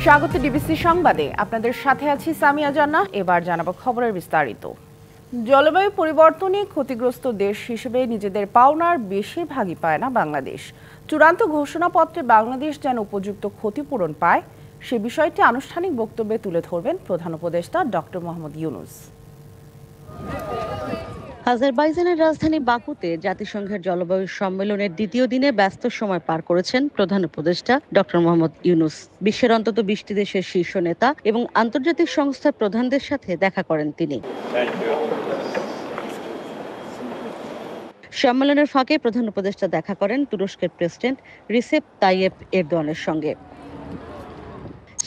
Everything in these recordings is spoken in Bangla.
স্বাগত ডিবিসি সংবাদে, আপনাদের সাথে আছি সামিয়া জান্নাহ। এবার জানাবো খবরের বিস্তারিত। জলবায়ু পরিবর্তনে ক্ষতিগ্রস্ত দেশ হিসেবে নিজেদের পাওনার বেশিরভাগই পায় না বাংলাদেশ। চূড়ান্ত ঘোষণাপত্রে বাংলাদেশ যেন উপযুক্ত ক্ষতিপূরণ পায়, সে বিষয়টি আনুষ্ঠানিক বক্তব্যে তুলে ধরবেন প্রধান উপদেষ্টা ডক্টর মোহাম্মদ ইউনূস। আজারবাইজানের রাজধানী বাকুতে জাতিসংঘের জলবায়ু সম্মেলনের দ্বিতীয় দিনে ব্যস্ত সময় পার করেছেন প্রধান উপদেষ্টা ডক্টর মোহাম্মদ ইউনূস। বিশ্বের অন্তত 20টি দেশের শীর্ষ নেতা এবং আন্তর্জাতিক সংস্থার প্রধানদের সাথে দেখা করেন তিনি। সম্মেলনের ফাঁকে প্রধান উপদেষ্টা দেখা করেন তুরস্কের প্রেসিডেন্ট রিসেপ তাইয়েপ এরদোয়ানের সঙ্গে।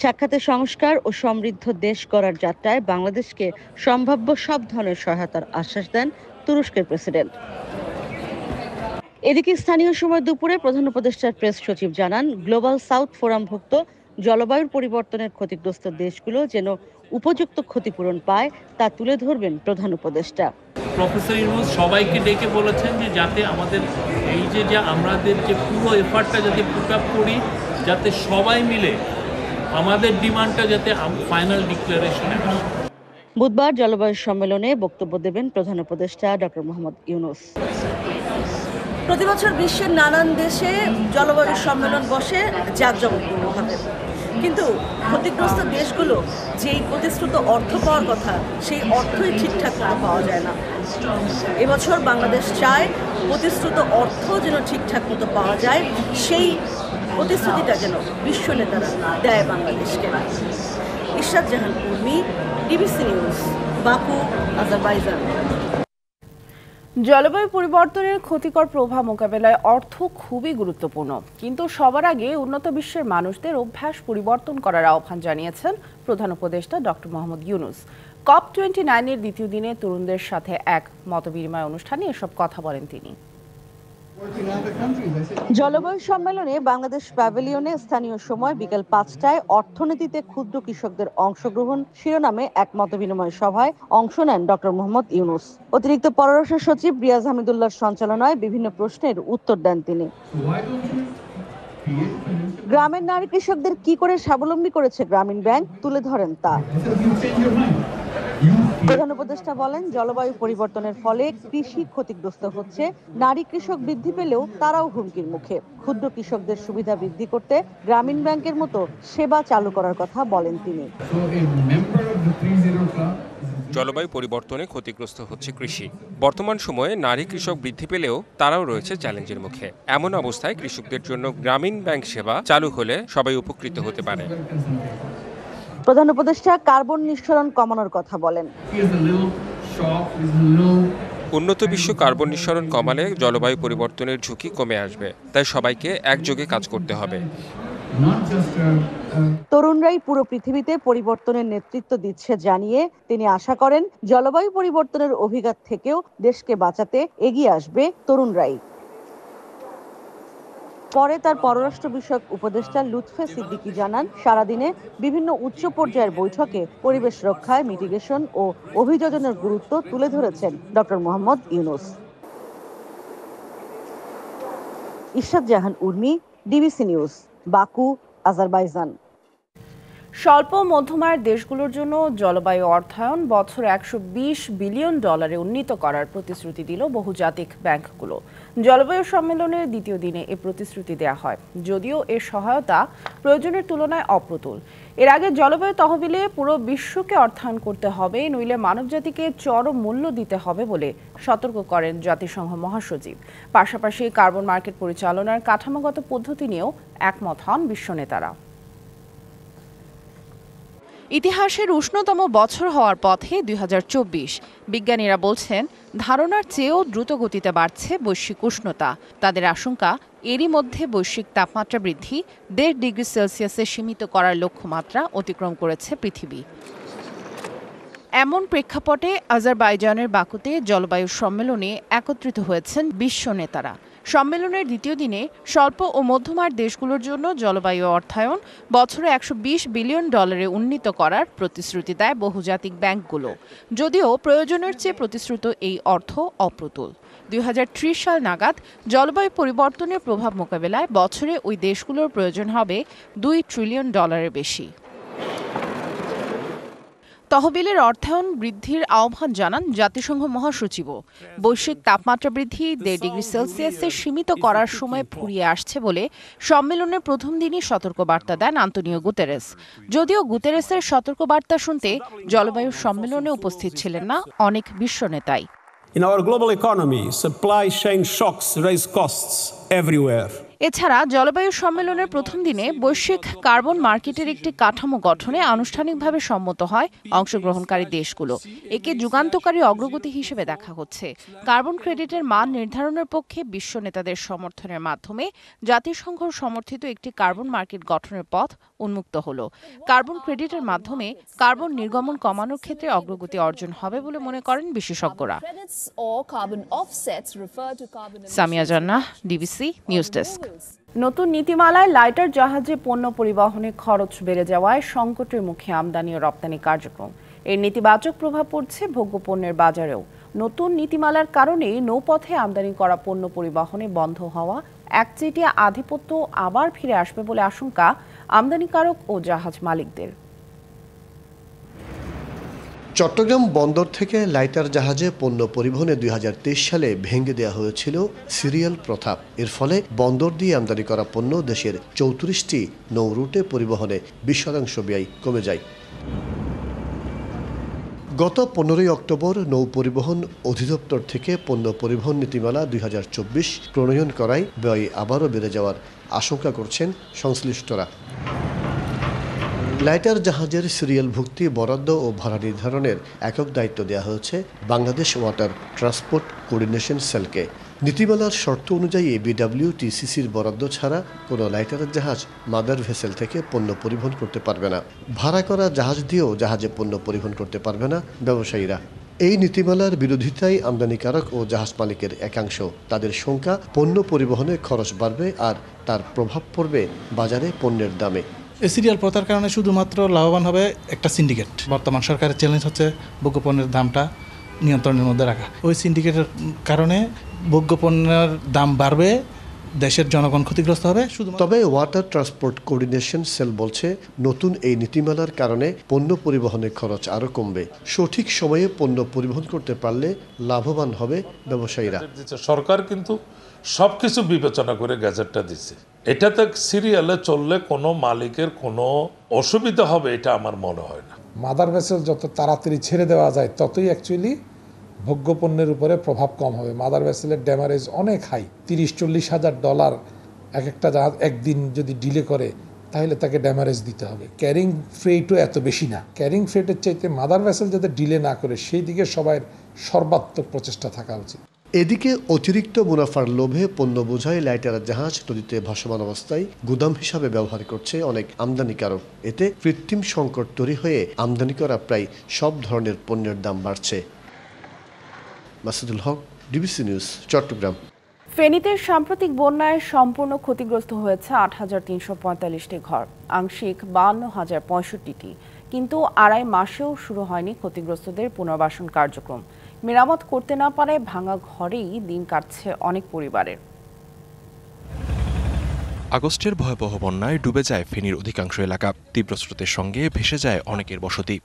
সাক্ষাতে সংস্কার ও সমৃদ্ধ দেশ গড়ার যাত্রায় বাংলাদেশকে সম্ভাব্য সব ধরনের সহায়তার আশ্বাস দেন তুরস্কের প্রেসিডেন্ট। এদিকে স্থানীয় সময় দুপুরে প্রধান উপদেষ্টার প্রেস সচিব জানান, গ্লোবাল সাউথ ফোরামভুক্ত জলবায়ুর পরিবর্তনের ক্ষতিগ্রস্ত দেশগুলো যেন উপযুক্ত ক্ষতিপূরণ পায় তা তুলে ধরবেন প্রধান উপদেষ্টা। প্রফেসর ইউনূস সবাইকে ডেকে বলেছেন যে যাতে আমাদের এই যে আমাদের যে পুরো এফার্টটা যাতে পুট আপ করি, যাতে সবাই মিলে আমাদের ডিমান্ডটা যাতে ফাইনাল ডিক্লারেশনে আসে। বুধবার জলবায়ু সম্মেলনে বক্তব্য দেবেন প্রধান উপদেষ্টা ডক্টর মোহাম্মদ ইউনূস। প্রতি বছর বিশ্বের নানান দেশে জলবায়ু সম্মেলন বসে জাঁকজমকপূর্ণভাবে, কিন্তু ক্ষতিগ্রস্ত দেশগুলো যেই প্রতিশ্রুত অর্থ পাওয়ার কথা সেই অর্থই ঠিকঠাক মতো পাওয়া যায় না। এবছর বাংলাদেশ চায় প্রতিশ্রুত অর্থ যেন ঠিকঠাক মতো পাওয়া যায়, সেই প্রতিশ্রুতিটা যেন বিশ্ব নেতারা দেয় বাংলাদেশকে। Ishrat Jahan Urmi, DBC news, Baku, Azerbaijan. জলবায়ু পরিবর্তনের ক্ষতিকর প্রভাব মোকাবেলায় অর্থ খুবই গুরুত্বপূর্ণ, কিন্তু সবার আগে উন্নত বিশ্বের মানুষদের অভ্যাস পরিবর্তন করার আহ্বান জানিয়েছেন প্রধান উপদেষ্টা ডক্টর মোহাম্মদ ইউনূস। COP29-এর দ্বিতীয় দিনে তরুণদের সাথে এক মতবিনিময় অনুষ্ঠানে এসব কথা বলেন তিনি। জলবায়ু সম্মেলনে বাংলাদেশ প্যাভিলিয়নে স্থানীয় সময় বিকেল 5টায় অর্থনীতিতে ক্ষুদ্র কৃষকদের অংশগ্রহণ শিরোনামে এক মতবিনিময় সভায় অংশ নেন ডক্টর মোহাম্মদ ইউনূস। অতিরিক্ত পররাষ্ট্র সচিব রিয়াজ হামিদুল্লাহর সঞ্চালনায় বিভিন্ন প্রশ্নের উত্তর দেন তিনি। গ্রামের নারী কৃষকদের কি করে স্বাবলম্বী করেছে গ্রামীণ ব্যাংক তুলে ধরেন তা। প্রধান উপদেষ্টা বলেন, জলবায়ু পরিবর্তনের ফলে কৃষি ক্ষতিগ্রস্ত হচ্ছে, নারী কৃষক বৃদ্ধি পেলেও তারাও হুমকির মুখে। ক্ষুদ্র কৃষকদের সুবিধা বৃদ্ধি করতে গ্রামীণ ব্যাংকের মতো সেবা চালু করার কথা বলেন তিনি। জলবায়ু পরিবর্তনে ক্ষতিগ্রস্ত হচ্ছে কৃষি। বর্তমান সময়ে নারী কৃষক বৃদ্ধি পেলেও তারাও রয়েছে চ্যালেঞ্জের মুখে। এমন অবস্থায় কৃষকদের জন্য গ্রামীণ ব্যাংক সেবা চালু হলে সবাই উপকৃত হতে পারে। প্রধান উপদেষ্টা কার্বন নিঃসরণ কমানোর কথা বলেন। উন্নত বিশ্ব কার্বন নিঃসরণ কমালে জলবায়ু পরিবর্তনের ঝুঁকি কমে আসবে, তাই সবাইকে একযোগে কাজ করতে হবে। তরুণরাই পুরো পৃথিবীতে পরিবর্তনের নেতৃত্ব দিচ্ছে জানিয়ে তিনি আশা করেন, জলবায়ু পরিবর্তনের অভিঘাত থেকেও দেশকে বাঁচাতে এগিয়ে আসবে তরুণরাই। পরে তার পররাষ্ট্র বিষয়ক উপদেষ্টা লুৎফে সিদ্দিকী জানান, সারাদিনে বিভিন্ন উচ্চ পর্যায়ের বৈঠকে পরিবেশ রক্ষায় মিটিগেশন ও অভিযোজনের গুরুত্ব তুলে ধরেছেন doctor Mohammad Yunus. Ishrat Jahan Urmi, DBC news, Baku, Azerbaijan. স্বল্প মধ্যমায়ের দেশগুলোর জন্য জলবায়ু অর্থায়ন বছরে $120 বিলিয়ন উন্নীত করার প্রতিশ্রুতি দিল বহুজাতিক ব্যাংকগুলো। জলবায়ু সম্মেলনের দ্বিতীয় দিনে এ প্রতিশ্রুতি দেওয়া হয়, যদিও এর সহায়তা প্রয়োজনের তুলনায় অপ্রতুল। এর আগে জলবায়ু তহবিলে পুরো বিশ্বকে অর্থায়ন করতে হবে, নইলে মানবজাতিকে চরম মূল্য দিতে হবে বলে সতর্ক করেন জাতিসংঘ মহাসচিব। পাশাপাশি কার্বন মার্কেট পরিচালনার কাঠামোগত পদ্ধতি নিয়েও একমত হন বিশ্ব নেতারা। ইতিহাসের উষ্ণতম বছর হওয়ার পথে 2024। বিজ্ঞানীরা বলছেন, ধারণার চেয়েও দ্রুত গতিতে বাড়ছে বৈশ্বিক উষ্ণতা। তাদের আশঙ্কা, এরই মধ্যে বৈশ্বিক তাপমাত্রা বৃদ্ধি 1.5 ডিগ্রি সেলসিয়াসে সীমিত করার লক্ষ্যমাত্রা অতিক্রম করেছে পৃথিবী। এমন প্রেক্ষাপটে আজারবাইজানের বাকুতে জলবায়ু সম্মেলনে একত্রিত হয়েছেন বিশ্ব নেতারা। সম্মেলনের দ্বিতীয় দিনে স্বল্প ও মধ্যমার দেশগুলোর জন্য জলবায়ু অর্থায়ন বছরে $120 বিলিয়ন উন্নীত করার প্রতিশ্রুতি দেয় বহুজাতিক ব্যাংকগুলো, যদিও প্রয়োজনের চেয়ে প্রতিশ্রুত এই অর্থ অপ্রতুল। 2030 সাল নাগাদ জলবায়ু পরিবর্তনের প্রভাব মোকাবেলায় বছরে ওই দেশগুলোর প্রয়োজন হবে $2 ট্রিলিয়ন বেশি। তহবিলের অর্থায়ন বৃদ্ধির আহ্বান জানান জাতিসংঘ মহাসচিবও। বৈশ্বিক তাপমাত্রা বৃদ্ধি 1.5 ডিগ্রি সেলসিয়াসে সীমিত করার সময় ফুরিয়ে আসছে বলে সম্মেলনের প্রথম দিনই সতর্কবার্তা দেন আন্তোনিও গুতেরেস। যদিও গুতেরেসের সতর্কবার্তা শুনতে জলবায়ু সম্মেলনে উপস্থিত ছিলেন না অনেক বিশ্ব নেতাই। In our global economy, supply chain shocks raise costs everywhere. এছাড়া জলবায়ু সম্মেলনের প্রথম দিনে বৈশ্বিক কার্বন মার্কেটের একটি কাঠামো গঠনে আনুষ্ঠানিকভাবে সম্মত হয় অংশগ্রহণকারী দেশগুলো। একে যুগান্তকারী অগ্রগতি হিসেবে দেখা হচ্ছে। কার্বন ক্রেডিটের মান নির্ধারণের পক্ষে বিশ্ব নেতাদের সমর্থনের মাধ্যমে জাতিসংঘ সমর্থিত একটি কার্বন মার্কেট গঠনের পথ উন্মুক্ত হলো। কার্বন ক্রেডিটের মাধ্যমে কার্বন নির্গমন কমানোর ক্ষেত্রে অগ্রগতি অর্জন হবে বলে মনে করেন বিশেষজ্ঞরা। সামিয়া জান্নাহ, ডিবিসি নিউজ ডেস্ক। নতুন নীতিমালায় লাইটার জাহাজে পণ্য পরিবহনে খরচ বেড়ে যাওয়ায় সংকটের মুখে আমদানি ও রপ্তানি কার্যক্রম। এর নেতিবাচক প্রভাব পড়ছে ভোগ্যপণ্যের বাজারেও। নতুন নীতিমালার কারণে নৌপথে আমদানি করা পণ্য পরিবহনে বন্ধ হওয়া একচেটিয়া আধিপত্য আবার ফিরে আসবে বলে আশঙ্কা আমদানিকারক ও জাহাজ মালিকদের। চট্টগ্রাম বন্দর থেকে লাইটার জাহাজে পণ্য পরিবহনে 2023 সালে ভেঙে দেওয়া হয়েছিল সিরিয়াল প্রথা। এর ফলে বন্দর দিয়ে আমদানি করা পণ্য দেশের 34টি নৌ রুটে পরিবহনে 20% ব্যয় কমে যায়। গত 15 অক্টোবর নৌ পরিবহন অধিদপ্তর থেকে পণ্য পরিবহন নীতিমালা 2024 প্রণয়ন করায় ব্যয় আবারও বেড়ে যাওয়ার আশঙ্কা করছেন সংশ্লিষ্টরা। লাইটার জাহাজের সিরিয়াল ভুক্তি, বরাদ্দ ও ভাড়া নির্ধারণের একক দায়িত্ব দেওয়া হয়েছে বাংলাদেশ ওয়াটার ট্রান্সপোর্ট কোঅর্ডিনেশন সেলকে। নীতিমালার শর্ত অনুযায়ী বিডব্লিউটিসিসির বরাদ্দ ছাড়া কোনো লাইটার জাহাজ মাদার ভেসেল থেকে পণ্য পরিবহন করতে পারবে না। ভাড়া করা জাহাজ দিয়েও জাহাজে পণ্য পরিবহন করতে পারবে না ব্যবসায়ীরা। এই নীতিমালার বিরোধিতায় আমদানিকারক ও জাহাজ মালিকের একাংশ। তাদের শঙ্কা, পণ্য পরিবহনে খরচ বাড়বে আর তার প্রভাব পড়বে বাজারে পণ্যের দামে। এই সিরিয়াল প্রথার কারণে শুধুমাত্র লাভবান হবে একটা সিন্ডিকেট। বর্তমান সরকারের চ্যালেঞ্জ হচ্ছে ভোগ্যপণ্যের দামটা নিয়ন্ত্রণের মধ্যে রাখা। ওই সিন্ডিকেটের কারণে ভোগ্যপণ্যের দাম বাড়বে, দেশের জনগণ ক্ষতিগ্রস্ত হবে। তবে ওয়াটার ট্রান্সপোর্ট কোঅর্ডিনেশন সেল বলছে, নতুন এই নীতিমালার কারণে পণ্য পরিবহনের খরচ আরও কমবে। সঠিক সময়ে পণ্য পরিবহন করতে পারলে লাভবান হবে ব্যবসায়ীরা। সরকার কিন্তু সবকিছু বিবেচনা করে গ্যাজেটটা দিচ্ছে। এটাতে সিরিয়ালে চললে কোনো মালিকের কোনো অসুবিধা হবে এটা আমার মনে হয় না। মাদার ভেসেল যত তাড়াতাড়ি ছেড়ে দেওয়া যায় ততই অ্যাকচুয়ালি ভোগ্যপণ্যের উপরে প্রভাব কম হবে। মাদার ভেসেলের ড্যামারেজ অনেক হাই, $30-40 হাজার এক একটা জাহাজ একদিন যদি ডিলে করে তাহলে তাকে ড্যামারেজ দিতে হবে। ক্যারিং ফ্রেটও এত বেশি না। ক্যারিং ফ্রেটের চাইতে মাদার ভেসেল যাতে ডিলে না করে সেই দিকে সবাই সর্বাত্মক প্রচেষ্টা থাকা উচিত। এদিকে অতিরিক্ত মুনাফার লোভে পণ্য বোঝাই লাইটার জাহাজ নদীতে ভাসমান অবস্থায় গুদাম হিসাবে ব্যবহার করছে অনেক আমদানিকারক। এতে কৃত্রিম সংকট তৈরি হয়ে আমদানি করা প্রায় সব ধরনের পণ্যের দাম বাড়ছে। মাসুদুল হক, ডিবিসি নিউজ, চট্টগ্রাম। ফেনীতে সাম্প্রতিক বন্যায় সম্পূর্ণ ক্ষতিগ্রস্ত হয়েছে 8,345টি ঘর, আংশিক 52,065টি। কিন্তু আড়াই মাসেও শুরু হয়নি ক্ষতিগ্রস্তদের পুনর্বাসন কার্যক্রম। মেরামত করতে না পারে ভাঙা ঘরেই দিন কাটছে অনেক পরিবারের। আগস্টের ভয়াবহ বন্যায় ডুবে যায় ফেনীর অধিকাংশ এলাকা। তীব্র স্রোতের সঙ্গে ভেসে যায় অনেকের বসতি।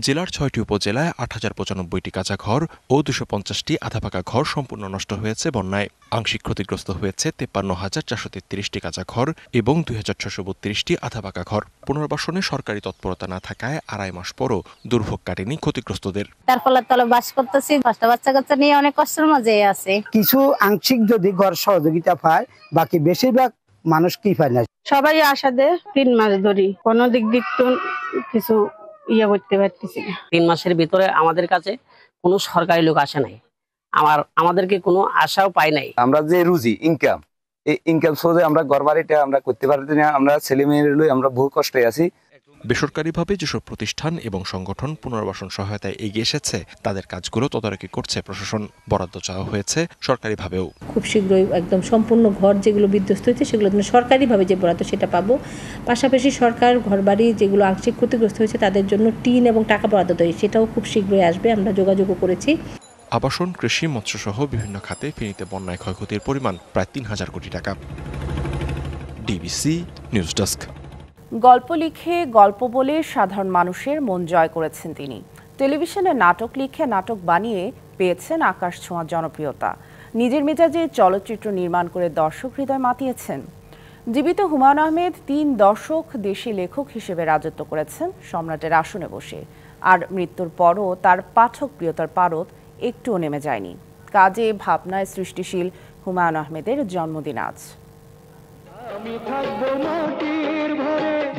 জেলার 6টি উপজেলায় 8,095টি কাঁচা ঘর ও 250টি আধাপাকা ঘর সম্পূর্ণ নষ্ট হয়েছে বন্যায়। আংশিক ক্ষতিগ্রস্ত হয়েছে 53,433টি কাঁচা ঘর এবং 2,632টি আধাপাকা ঘর। পুনর্বাসনে সরকারি তৎপরতা না থাকায় আড়াই মাস পরও দুর্ভোগ কাটেনি ক্ষতিগ্রস্তদের। তার ফলে তলে বাস করতেছি, 5টা বাচ্চা কাচ্চা নিয়ে অনেক কষ্টের মাঝে আছে। কিছু আংশিক যদি ঘর সহযোগিতা পায়, বাকি বেশিরভাগ মানুষ কি পায় না। সবাই আশা দেয় 3 মাস ধরে কোনো দিক কিছু করতে পারতেছি না। 3 মাসের ভিতরে আমাদের কাছে কোনো সরকারি লোক আসে নাই, আমাদেরকে কোনো আশাও পাই নাই। আমরা যে রুজি ইনকাম, এই ইনকাম সোর্সে আমরা ঘর বাড়িটা আমরা করতে পারছি না। আমরা ছেলে মেয়ের লই আমরা বহু কষ্টে আছি। বেসরকারিভাবে যেসব প্রতিষ্ঠান এবং সংগঠন পুনর্বাসন সহায়তায় এগিয়ে এসেছে তাদের কাজগুলো তদারকি করছে প্রশাসন। বরাদ্দ চাওয়া হয়েছে সরকারিভাবেও। খুব শীঘ্রই একদম সম্পূর্ণ ঘর যেগুলো বিধ্বস্ত হয়েছে সেগুলো সরকারিভাবে যে বরাদ্দ সেটা পাবো। পাশাপাশি সরকার ঘরবাড়ি যেগুলো আংশিক ক্ষতিগ্রস্ত হয়েছে তাদের জন্য টিন এবং টাকা বরাদ্দ দেয়, সেটাও খুব শীঘ্রই আসবে। আমরা যোগাযোগও করেছি। আবাসন, কৃষি, মৎস্যসহ বিভিন্ন খাতে ফেনীতে বন্যায় ক্ষয়ক্ষতির পরিমাণ প্রায় ৩,০০০ কোটি টাকা। DBC news desk. গল্প লিখে, গল্প বলে সাধারণ মানুষের মন জয় করেছেন তিনি। টেলিভিশনে নাটক লিখে, নাটক বানিয়ে পেয়েছেন আকাশ ছোঁয়া জনপ্রিয়তা। নিজের মেজাজে চলচ্চিত্র নির্মাণ করে দর্শক হৃদয় মাতিয়েছেন। জীবিত হুমায়ুন আহমেদ ৩ দশক দেশি লেখক হিসেবে রাজত্ব করেছেন সম্রাটের আসনে বসে। আর মৃত্যুর পরও তার পাঠকপ্রিয়তার পারদ একটুও নেমে যায়নি। কাজে ভাবনায় সৃষ্টিশীল হুমায়ুন আহমেদের জন্মদিন আজ।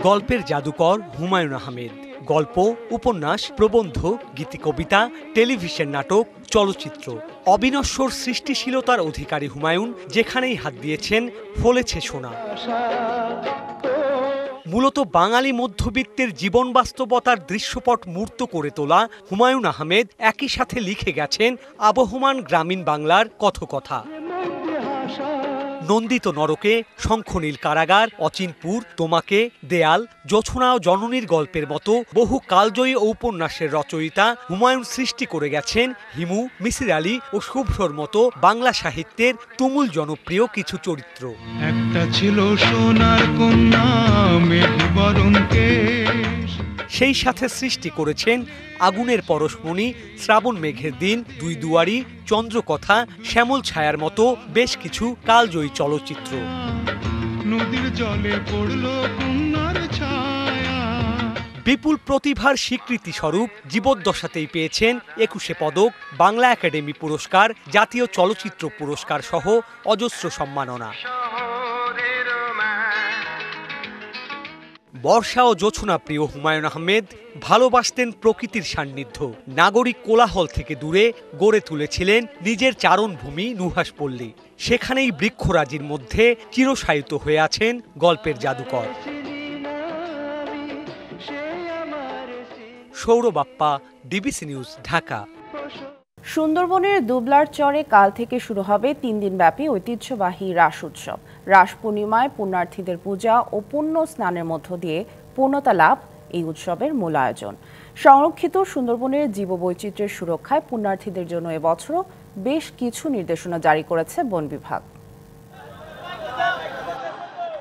গল্পের জাদুকর হুমায়ুন আহমেদ। গল্প, উপন্যাস, প্রবন্ধ, গীতিকবিতা, টেলিভিশন নাটক, চলচ্চিত্র, অবিনশ্বর সৃষ্টিশীলতার অধিকারী হুমায়ুন যেখানেই হাত দিয়েছেন ফলেছে সোনা। মূলত বাঙালি মধ্যবিত্তের জীবন বাস্তবতার দৃশ্যপট মূর্ত করে তোলা হুমায়ুন আহমেদ একই সাথে লিখে গেছেন আবহমান গ্রামীণ বাংলার কথকথা। নন্দিত নরকে, শঙ্খনীল কারাগার, অচিনপুর, তোমাকে, দেয়াল, জোছনা ও জননীর গল্পের মতো বহু কালজয়ী উপন্যাসের রচয়িতা হুমায়ুন সৃষ্টি করে গেছেন হিমু, মিসির আলী ও শুভ্রর মতো বাংলা সাহিত্যের তুমুল জনপ্রিয় কিছু চরিত্র। একটা ছিল সোনার কন্যা, সেই সাথে সৃষ্টি করেছেন আগুনের পরশমণি, শ্রাবণ মেঘের দিন, দুই দুয়ারি, চন্দ্রকথা, শ্যামল ছায়ার মতো বেশ কিছু কালজয়ী চলচ্চিত্র। নদীর জলে পড়ল কন্যার ছায়া। বিপুল প্রতিভার স্বীকৃতি স্বরূপ জীবদ্দশাতেই পেয়েছেন ২১শে পদক, বাংলা একাডেমি পুরস্কার, জাতীয় চলচ্চিত্র পুরস্কার সহ অজস্র সম্মাননা। বর্ষা ও জোছনা প্রিয় হুমায়ুন আহমেদ ভালোবাসতেন প্রকৃতির সান্নিধ্য। নাগরিক কোলাহল থেকে দূরে গড়ে তুলেছিলেন নিজের চারণভূমি নুহাসপল্লী। সেখানেই বৃক্ষরাজির মধ্যে চিরশায়িত হয়ে আছেন গল্পের জাদুকর। Sourav Bappa, DBC news, Dhaka. সুন্দরবনের দুবলার চরে কাল থেকে শুরু হবে ৩ দিনব্যাপী ঐতিহ্যবাহী রাস উৎসব। রাস পূর্ণিমায় পুণ্যার্থীদের পূজা ও পুণ্য স্নানের মধ্য দিয়ে পূর্ণতা লাভ এই উৎসবের মূল আয়োজন। সংরক্ষিত সুন্দরবনের জীববৈচিত্র্যের সুরক্ষায় পুণ্যার্থীদের জন্য এবছরও বেশ কিছু নির্দেশনা জারি করেছে বন বিভাগ।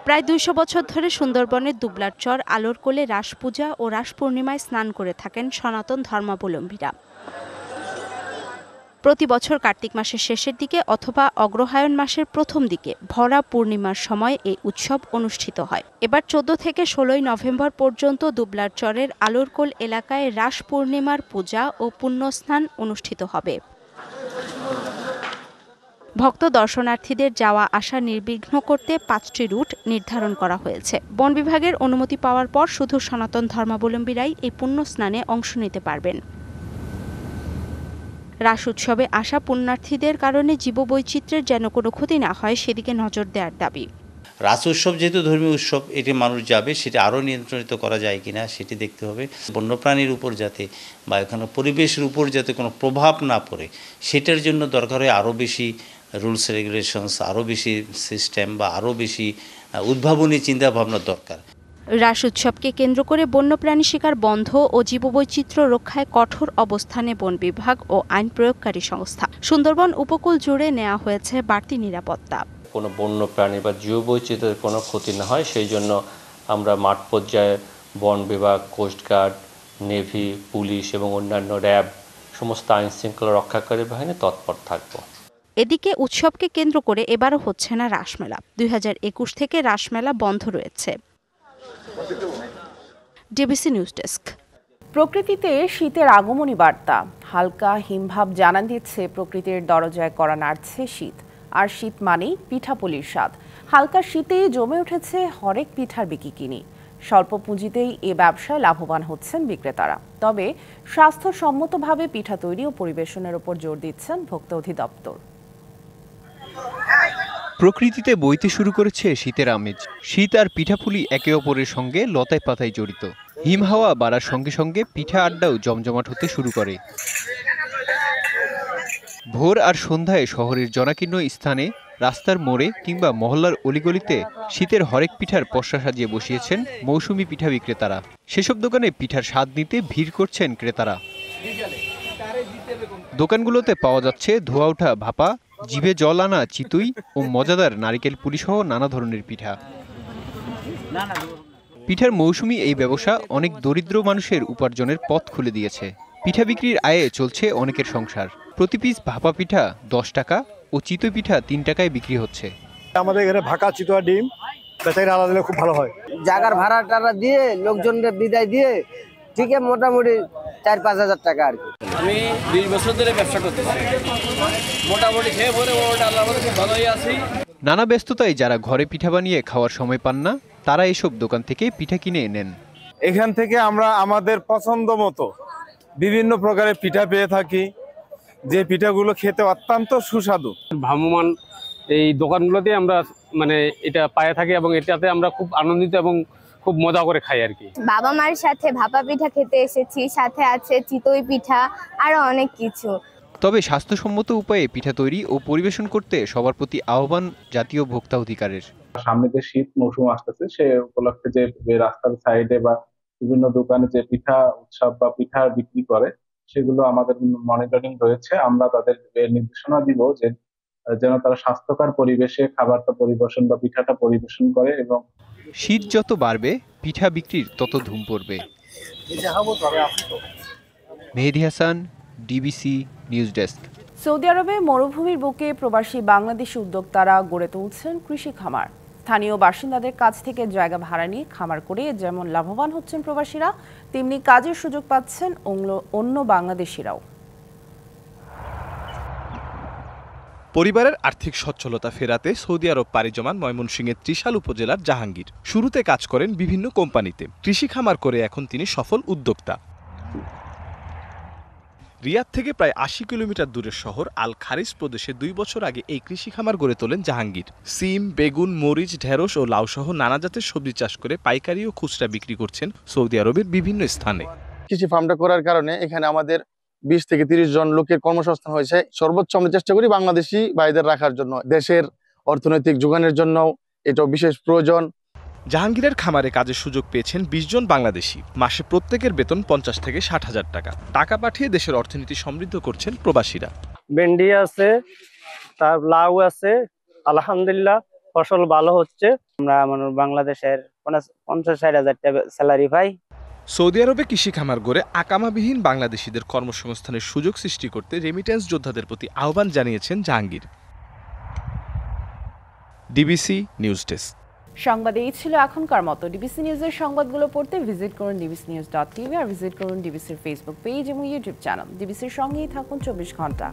প্রায় ২০০ বছর ধরে সুন্দরবনের দুবলার চর আলোর কোলে রাস পূজা ও রাস পূর্ণিমায় স্নান করে থাকেন সনাতন ধর্মাবলম্বীরা। প্রতি বছর কার্তিক মাসের শেষের দিকে অথবা অগ্রহায়ণ মাসের প্রথম দিকে ভরা পূর্ণিমার সময় এই উৎসব অনুষ্ঠিত হয়। এবার ১৪ থেকে ১৬ নভেম্বর পর্যন্ত দুবলার চরের আলোরকোল এলাকায় রাস পূর্ণিমার পূজা ও পুণ্যস্নান অনুষ্ঠিত হবে। ভক্ত দর্শনার্থীদের যাওয়া আসা নির্বিঘ্ন করতে ৫টি রুট নির্ধারণ করা হয়েছে। বন বিভাগের অনুমতি পাওয়ার পর শুধু সনাতন ধর্মাবলম্বীরাই এই পুণ্যস্নানে অংশ নিতে পারবেন। রাস উৎসবে আসা পুণ্যার্থীদের কারণে জীববৈচিত্র্যের যেন কোনো ক্ষতি না হয় সেদিকে নজর দেওয়ার দাবি। রাস উৎসব যেহেতু ধর্মীয় উৎসব, এটি মানুষ যাবে, সেটা আরও নিয়ন্ত্রিত করা যায় কিনা সেটি দেখতে হবে। বন্যপ্রাণীর উপর যাতে বা এখানে পরিবেশের উপর যাতে কোনো প্রভাব না পড়ে সেটার জন্য দরকার হয় আরও বেশি রুলস রেগুলেশনস, আরও বেশি সিস্টেম বা আরও বেশি উদ্ভাবনী চিন্তাভাবনা দরকার। রাস উৎসবকে কেন্দ্র করে বন্যপ্রাণী শিকার বন্ধ ও জীববৈচিত্র্য রক্ষায় কঠোর অবস্থানে বন বিভাগ ও আইন প্রয়োগকারী সংস্থা। সুন্দরবন উপকূল জুড়ে নেওয়া হয়েছে বাড়তি নিরাপত্তা। কোনো বন্যপ্রাণী বা জীববৈচিত্র্যের কোনো ক্ষতি না হয় সেই জন্য আমরা মাঠ পর্যায়ে বন বিভাগ, কোস্টগার্ড, নেভি, পুলিশ এবং অন্যান্য র্যাব সমস্ত আইন শৃঙ্খলা রক্ষাকারী বাহিনী তৎপর থাকব। এদিকে উৎসবকে কেন্দ্র করে এবারও হচ্ছে না রাসমেলা। ২০২১ থেকে রাসমেলা বন্ধ রয়েছে। DBC news desk. প্রকৃতিতে শীতের আগমনী বার্তা। হালকা হিমভাব জানান দিচ্ছে প্রকৃতির দরজায় কড়া নাড়ছে শীত। আর শীত মানেই পিঠাপুলির স্বাদ। হালকা শীতেই জমে উঠেছে হরেক পিঠার বিকিকিনি। স্বল্প পুঁজিতেই এ ব্যবসায় লাভবান হচ্ছেন বিক্রেতারা। তবে স্বাস্থ্যসম্মতভাবে পিঠা তৈরি ও পরিবেশনের উপর জোর দিচ্ছেন ভোক্তা অধিদপ্তর। প্রকৃতিতে বইতে শুরু করেছে শীতের আমেজ। শীত আর পিঠাপুলি একে অপরের সঙ্গে লতায় পাতায় জড়িত। হিম হাওয়া বাড়ার সঙ্গে সঙ্গে পিঠা আড্ডাও জমজমাট হতে শুরু করে। ভোর আর সন্ধ্যায় শহরের জনাকীর্ণ স্থানে, রাস্তার মোড়ে কিংবা মহল্লার অলিগলিতে শীতের হরেক পিঠার পসরা সাজিয়ে বসিয়েছেন মৌসুমি পিঠা বিক্রেতারা। সেসব দোকানে পিঠার স্বাদ নিতে ভিড় করছেন ক্রেতারা। দোকানগুলোতে পাওয়া যাচ্ছে ধোয়া ওঠা ভাপা, জিভে জল আনা চিতুই ও মজাদার নারিকেল পুলি সহ নানা ধরনের পিঠা। পিঠার মৌসুমি এই ব্যবসা অনেক দরিদ্র মানুষের উপার্জনের পথ খুলে দিয়েছে। পিঠা বিক্রির আয়ে চলছে অনেকের সংসার। প্রতি পিস ভাপা পিঠা 10 টাকা ও চিতই পিঠা 3 টাকায় বিক্রি হচ্ছে। আমাদের এখানে ভাকা চিতোয়া ডিম বেচাকেনা আলাদা দিলে খুব ভালো হয়। জায়গার ভাড়া টাড়া দিয়ে লোকজনকে বিদায় দিয়ে ঠিক মোটামুটি 4-5 হাজার টাকা আর কি। আমি 20 বছর ধরে ব্যবসা করতেছি, মোটামুটি খেয়ে পরে আল্লাহর মধ্যে খুব ভালোই আছি। নানা ব্যস্ততায় যারা ঘরে পিঠা বানিয়ে খাওয়ার সময় পান না, তারা এসব দোকান থেকে পিঠা কিনে নেন। এখান থেকে আমরা আমাদের পছন্দ মতো বিভিন্ন প্রকারের পিঠা পেয়ে থাকি, যে পিঠাগুলো খেতে অত্যন্ত সুস্বাদু। ভ্রাম্যমান এই দোকানগুলোতে আমরা এটা পায়ে থাকি এবং এটাতে আমরা খুব আনন্দিত এবং খুব মজা করে খাই আর কি। বাবা মার সাথে ভাপা পিঠা খেতে এসেছি, সাথে আছে চিতই পিঠা আরো অনেক কিছু। তবে স্বাস্থ্যসম্মত উপায়ে পিঠা তৈরি ও পরিবেশন করতে সবার প্রতি আহ্বান জাতীয় ভোক্তা অধিকারের। সামনে যে শীত মৌসুম আসতেছে, সে উপলক্ষে যে রাস্তার সাইডে বা বিভিন্ন দোকানে যে পিঠা উৎসব বা পিঠা বিক্রি করে, সেগুলো আমাদের মনিটরিং রয়েছে। আমরা তাদের নির্দেশনা দিব যে যেন তারা স্বাস্থ্যকর পরিবেশে খাবারটা পরিবেশন বা পিঠাটা পরিবেশন করে। এবং শীত যত বাড়বে পিঠা বিক্রির তত ধুম পড়বে। Mehedi Hasan, DBC news desk. Saudi আরবে মরুভূমির বুকে প্রবাসী বাংলাদেশি উদ্যোক্তারা গড়ে তুলছেন কৃষি খামার। স্থানীয় বাসিন্দাদের কাছ থেকে জায়গা ভাড়া নিয়ে খামার করে যেমন লাভবান হচ্ছেন প্রবাসীরা, তেমনি কাজের সুযোগ পাচ্ছেন অন্য বাংলাদেশিরাও। পরিবারের আর্থিক সচ্ছলতা ফেরাতে সৌদি আরব পাড়ি জমান ময়মনসিংহের ত্রিশাল উপজেলার জাহাঙ্গীর। শুরুতে কাজ করেন বিভিন্ন কোম্পানিতে, কৃষি খামার করে এখন তিনি সফল উদ্যোক্তা। রিয়াদ থেকে প্রায় 80 কিলোমিটার দূরের শহর আল খারিজ প্রদেশে 2 বছর আগে এই কৃষি খামার গড়ে তোলেন জাহাঙ্গীর। সিম, বেগুন, মরিচ, ঢেঁড়স ও লাউ সহ নানা জাতের সবজি চাষ করে পাইকারি ও খুচরা বিক্রি করছেন সৌদি আরবের বিভিন্ন স্থানে। কৃষি ফার্মটা করার কারণে এখানে আমাদের 20 থেকে 30 জন লোকের কর্মসংস্থান হয়েছে। সর্বোচ্চ আমরা চেষ্টা করি বাংলাদেশি ভাইদের রাখার জন্য। দেশের অর্থনৈতিক যোগানের জন্য এটাও বিশেষ প্রয়োজন। জাহাঙ্গীরের খামারে কাজের সুযোগ পেয়েছেন 20 জন বাংলাদেশি। মাসে প্রত্যেকের বেতন 50 থেকে 60 হাজার টাকা। টাকা পাঠিয়ে দেশের অর্থনীতি সমৃদ্ধ করছেন প্রবাসীরা। ভেন্ডি আছে, তার লাউ আছে, আলহামদুলিল্লাহ ফসল ভালো হচ্ছে। আমরা বাংলাদেশের 50-60 হাজার টাকা স্যালারি পাই। সৌদি আরবে কৃষি খামার গড়ে আকামাবিহীন বাংলাদেশিদের কর্মসংস্থানের সুযোগ সৃষ্টি করতে রেমিটেন্স যোদ্ধাদের প্রতি আহ্বান জানিয়েছেন জাহাঙ্গীর। DBC news desk. সংবাদ এই ছিল এখনকার মতো। ডিবিসি নিউজের সংবাদগুলো পড়তে ভিজিট করুন dbcnews.tv আর ভিজিট করুন ডিবিসির ফেসবুক পেজ এবং ইউটিউব চ্যানেল। ডিবিসির সঙ্গেই থাকুন 24 ঘন্টা।